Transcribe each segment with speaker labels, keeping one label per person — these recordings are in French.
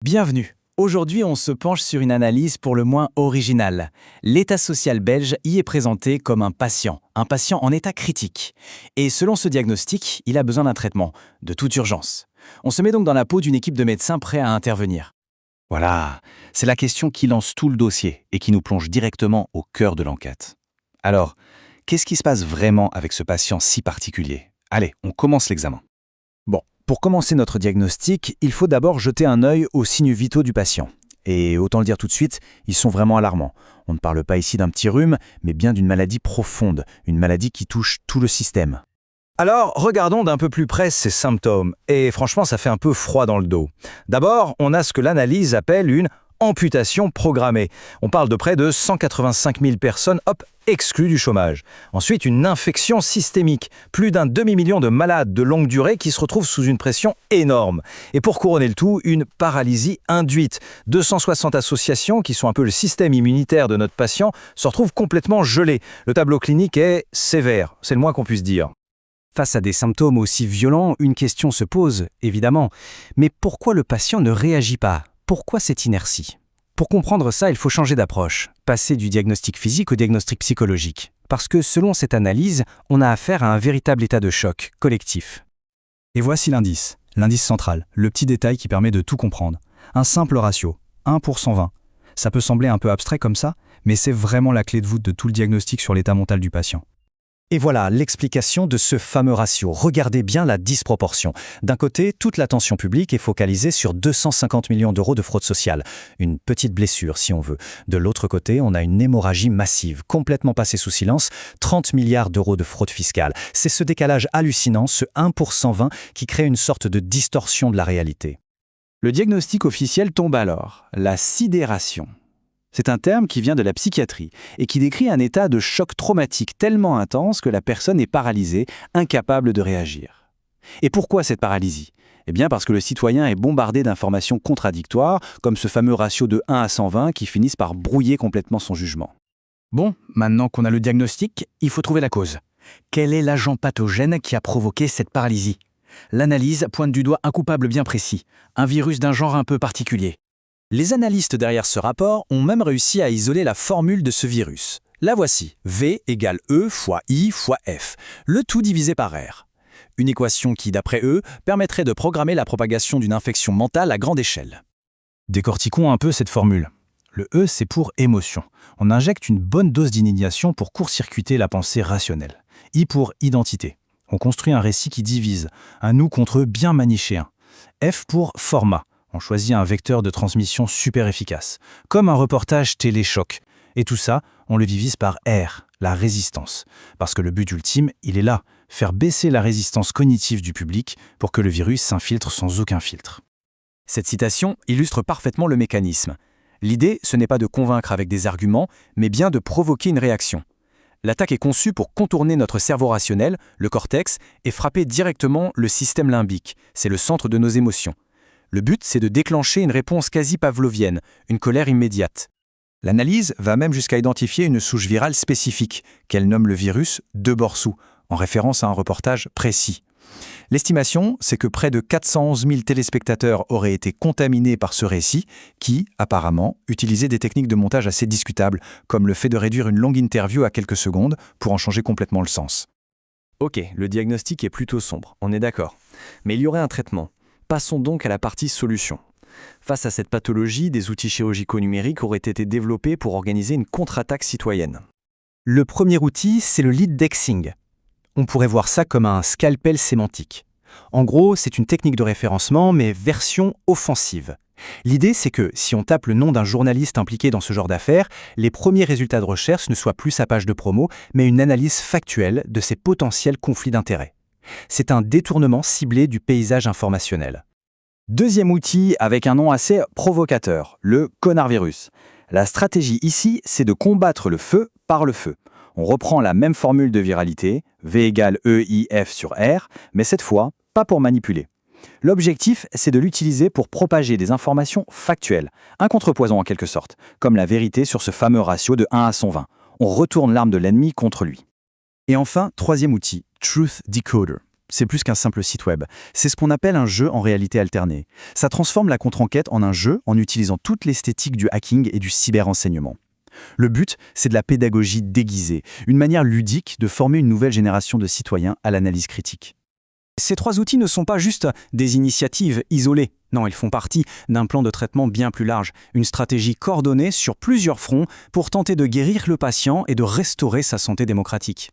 Speaker 1: Bienvenue. Aujourd'hui, on se penche sur une analyse pour le moins originale. L'État social belge y est présenté comme un patient en état critique. Et selon ce diagnostic, il a besoin d'un traitement, de toute urgence. On se met donc dans la peau d'une équipe de médecins prêts à intervenir.
Speaker 2: Voilà, c'est la question qui lance tout le dossier et qui nous plonge directement au cœur de l'enquête. Alors, qu'est-ce qui se passe vraiment avec ce patient si particulier? Allez, on commence l'examen.
Speaker 1: Bon, pour commencer notre diagnostic, il faut d'abord jeter un œil aux signes vitaux du patient. Et autant le dire tout de suite, ils sont vraiment alarmants. On ne parle pas ici d'un petit rhume, mais bien d'une maladie profonde, une maladie qui touche tout le système. Alors, regardons d'un peu plus près ces symptômes. Et franchement, ça fait un peu froid dans le dos. D'abord, on a ce que l'analyse appelle une amputation programmée. On parle de près de 185 000 personnes, exclues du chômage. Ensuite, une infection systémique. Plus d'un demi-million de malades de longue durée qui se retrouvent sous une pression énorme. Et pour couronner le tout, une paralysie induite. 260 associations, qui sont un peu le système immunitaire de notre patient, se retrouvent complètement gelées. Le tableau clinique est sévère, c'est le moins qu'on puisse dire. Face à des symptômes aussi violents, une question se pose, évidemment. Mais pourquoi le patient ne réagit pas ? Pourquoi cette inertie ? Pour comprendre ça, il faut changer d'approche, passer du diagnostic physique au diagnostic psychologique. Parce que selon cette analyse, on a affaire à un véritable état de choc collectif.
Speaker 3: Et voici l'indice central, le petit détail qui permet de tout comprendre. Un simple ratio, 1 pour 120. Ça peut sembler un peu abstrait comme ça, mais c'est vraiment la clé de voûte de tout le diagnostic sur l'état mental du patient.
Speaker 4: Et voilà l'explication de ce fameux ratio. Regardez bien la disproportion. D'un côté, toute l'attention publique est focalisée sur 250 millions d'euros de fraude sociale. Une petite blessure, si on veut. De l'autre côté, on a une hémorragie massive, complètement passée sous silence, 30 milliards d'euros de fraude fiscale. C'est ce décalage hallucinant, ce 1 pour 120, qui crée une sorte de distorsion de la réalité.
Speaker 1: Le diagnostic officiel tombe alors, la sidération. C'est un terme qui vient de la psychiatrie et qui décrit un état de choc traumatique tellement intense que la personne est paralysée, incapable de réagir. Et pourquoi cette paralysie ? Eh bien parce que le citoyen est bombardé d'informations contradictoires, comme ce fameux ratio de 1 à 120 qui finissent par brouiller complètement son jugement. Bon, maintenant qu'on a le diagnostic, il faut trouver la cause. Quel est l'agent pathogène qui a provoqué cette paralysie ? L'analyse pointe du doigt un coupable bien précis, un virus d'un genre un peu particulier. Les analystes derrière ce rapport ont même réussi à isoler la formule de ce virus. La voici, V égale E fois I fois F, le tout divisé par R. Une équation qui, d'après eux, permettrait de programmer la propagation d'une infection mentale à grande échelle.
Speaker 3: Décortiquons un peu cette formule. Le E, c'est pour émotion. On injecte une bonne dose d'indignation pour court-circuiter la pensée rationnelle. I pour identité. On construit un récit qui divise, un nous contre eux bien manichéen. F pour format. On choisit un vecteur de transmission super efficace, comme un reportage télé-choc. Et tout ça, on le divise par R, la résistance. Parce que le but ultime, il est là, faire baisser la résistance cognitive du public pour que le virus s'infiltre sans aucun filtre.
Speaker 1: Cette citation illustre parfaitement le mécanisme. L'idée, ce n'est pas de convaincre avec des arguments, mais bien de provoquer une réaction. L'attaque est conçue pour contourner notre cerveau rationnel, le cortex, et frapper directement le système limbique. C'est le centre de nos émotions. Le but, c'est de déclencher une réponse quasi pavlovienne, une colère immédiate. L'analyse va même jusqu'à identifier une souche virale spécifique, qu'elle nomme le virus de Borsou, en référence à un reportage précis. L'estimation, c'est que près de 411 000 téléspectateurs auraient été contaminés par ce récit, qui, apparemment, utilisait des techniques de montage assez discutables, comme le fait de réduire une longue interview à quelques secondes pour en changer complètement le sens. Ok, le diagnostic est plutôt sombre, on est d'accord. Mais il y aurait un traitement. Passons donc à la partie solution. Face à cette pathologie, des outils chirurgicaux numériques auraient été développés pour organiser une contre-attaque citoyenne. Le premier outil, c'est le lead dexing. On pourrait voir ça comme un scalpel sémantique. En gros, c'est une technique de référencement, mais version offensive. L'idée, c'est que si on tape le nom d'un journaliste impliqué dans ce genre d'affaires, les premiers résultats de recherche ne soient plus sa page de promo, mais une analyse factuelle de ses potentiels conflits d'intérêts. C'est un détournement ciblé du paysage informationnel. Deuxième outil avec un nom assez provocateur, le connard-virus. La stratégie ici, c'est de combattre le feu par le feu. On reprend la même formule de viralité, V égale E, I, F sur R, mais cette fois, pas pour manipuler. L'objectif, c'est de l'utiliser pour propager des informations factuelles, un contrepoison en quelque sorte, comme la vérité sur ce fameux ratio de 1 à 120. On retourne l'arme de l'ennemi contre lui. Et enfin, troisième outil, Truth Decoder.
Speaker 5: C'est plus qu'un simple site web. C'est ce qu'on appelle un jeu en réalité alternée. Ça transforme la contre-enquête en un jeu en utilisant toute l'esthétique du hacking et du cyberrenseignement. Le but, c'est de la pédagogie déguisée, une manière ludique de former une nouvelle génération de citoyens à l'analyse critique.
Speaker 1: Ces 3 outils ne sont pas juste des initiatives isolées. Non, ils font partie d'un plan de traitement bien plus large, une stratégie coordonnée sur plusieurs fronts pour tenter de guérir le patient et de restaurer sa santé démocratique.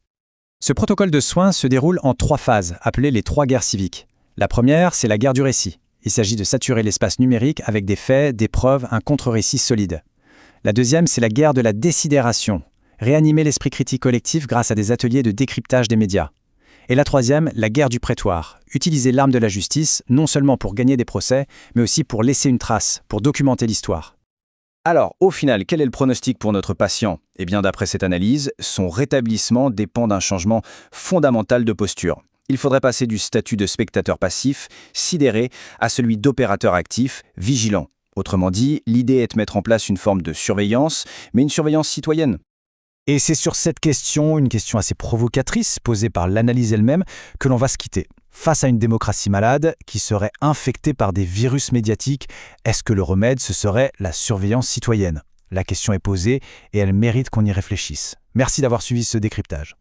Speaker 1: Ce protocole de soins se déroule en 3 phases, appelées les 3 guerres civiques. La première, c'est la guerre du récit. Il s'agit de saturer l'espace numérique avec des faits, des preuves, un contre-récit solide. La deuxième, c'est la guerre de la décidération. Réanimer l'esprit critique collectif grâce à des ateliers de décryptage des médias. Et la troisième, la guerre du prétoire. Utiliser l'arme de la justice, non seulement pour gagner des procès, mais aussi pour laisser une trace, pour documenter l'histoire.
Speaker 2: Alors, au final, quel est le pronostic pour notre patient? Eh bien, d'après cette analyse, son rétablissement dépend d'un changement fondamental de posture. Il faudrait passer du statut de spectateur passif, sidéré, à celui d'opérateur actif, vigilant. Autrement dit, l'idée est de mettre en place une forme de surveillance, mais une surveillance citoyenne.
Speaker 3: Et c'est sur cette question, une question assez provocatrice, posée par l'analyse elle-même, que l'on va se quitter. Face à une démocratie malade qui serait infectée par des virus médiatiques, est-ce que le remède, ce serait la surveillance citoyenne? La question est posée et elle mérite qu'on y réfléchisse. Merci d'avoir suivi ce décryptage.